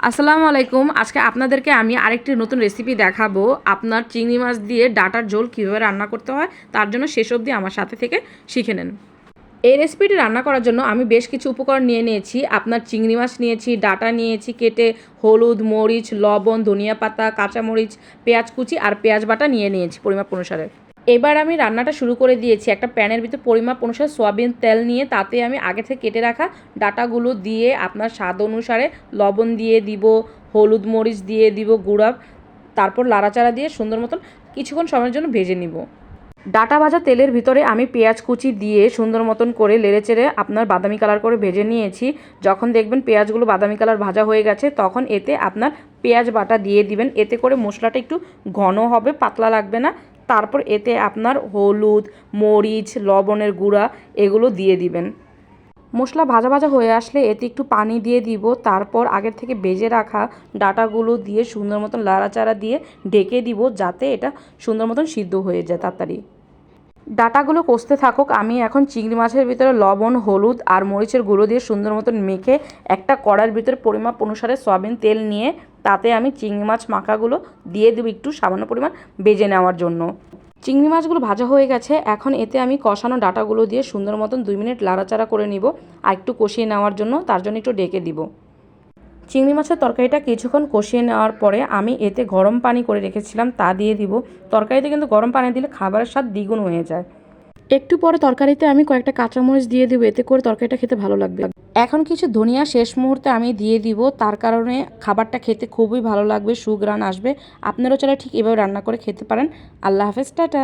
আসসালামু আলাইকুম। আজকে আপনাদেরকে আমি আরেকটি নতুন রেসিপি দেখাবো। আপনার চিংড়ি মাছ দিয়ে ডাঁটার ঝোল কীভাবে রান্না করতে হয় তার জন্য শেষ অবধি আমার সাথে থেকে শিখে নেন। এই রেসিপিটি রান্না করার জন্য আমি বেশ কিছু উপকরণ নিয়ে নিয়েছি। আপনার চিংড়ি মাছ নিয়েছি, ডাঁটা নিয়েছি কেটে, হলুদ, মরিচ, লবণ, ধনিয়া পাতা, কাঁচামরিচ, পেঁয়াজ কুচি আর পেঁয়াজ বাটা নিয়েছি পরিমাপ অনুসারে। এবার আমি রান্নাটা শুরু করে দিয়েছি। একটা প্যানের ভিতর পরিমাপ অনুসারে সয়াবিন তেল নিয়ে তাতে আমি আগে থেকে কেটে রাখা ডাঁটাগুলো দিয়ে আপনার স্বাদ অনুসারে লবণ দিয়ে দিব, হলুদ মরিচ দিয়ে দিব গুঁড়া, তারপর লাড়াচাড়া দিয়ে সুন্দর মতন কিছুক্ষণ সময়ের জন্য ভেজে নিব। ডাঁটা ভাজা তেলের ভিতরে আমি পেঁয়াজ কুচি দিয়ে সুন্দর মতন করে নেড়েচেড়ে আপনার বাদামি কালার করে ভেজে নিয়েছি। যখন দেখবেন পেঁয়াজগুলো বাদামি কালার ভাজা হয়ে গেছে তখন এতে আপনার পেঁয়াজ বাটা দিয়ে দিবেন। এতে করে মশলাটা একটু ঘন হবে, পাতলা লাগবে না। তারপর এতে আপনার হলুদ, মরিচ, লবণের গুঁড়া এগুলো দিয়ে দিবেন। মশলা ভাজা ভাজা হয়ে আসলে এতে একটু পানি দিয়ে দিব। তারপর আগের থেকে ভেজে রাখা ডাঁটাগুলো দিয়ে সুন্দর মতন লাড়াচাড়া দিয়ে ঢেকে দিব, যাতে এটা সুন্দর মতন সিদ্ধ হয়ে যায় তাড়াতাড়ি। ডাঁটাগুলো কষতে থাকুক। আমি এখন চিংড়ি মাছের ভিতরে লবণ, হলুদ আর মরিচের গুঁড়ো দিয়ে সুন্দর মতন মেখে একটা কড়ার ভিতরে পরিমাপ অনুসারে সয়াবিন তেল নিয়ে তাতে আমি চিংড়ি মাছ মাখাগুলো দিয়ে দেবো একটু সামান্য পরিমাণ ভেজে নেওয়ার জন্য। চিংড়ি মাছগুলো ভাজা হয়ে গেছে। এখন এতে আমি কষানো ডাঁটাগুলো দিয়ে সুন্দর মতন 2 মিনিট লাড়াচাড়া করে নিব আর একটু কষিয়ে নেওয়ার জন্য তার জন্য একটু ঢেকে দিব। চিংড়ি মাছের তরকারিটা কিছুক্ষণ কষিয়ে নেওয়ার পরে আমি এতে গরম পানি করে রেখেছিলাম তা দিয়ে দিব। তরকারিতে কিন্তু গরম পানি দিলে খাবারের স্বাদ দ্বিগুণ হয়ে যায়। একটু পরে তরকারিতে আমি কয়েকটা কাঁচামরিচ দিয়ে দিব, এতে করে তরকারিটা খেতে ভালো লাগবে। এখন কিছু ধনিয়া শেষ মুহূর্তে আমি দিয়ে দিব, তার কারণে খাবারটা খেতে খুবই ভালো লাগবে, সুঘ্রাণ আসবে। আপনারাও চাইলে ঠিক এভাবে রান্না করে খেতে পারেন। আল্লাহ হাফেজ, টাটা।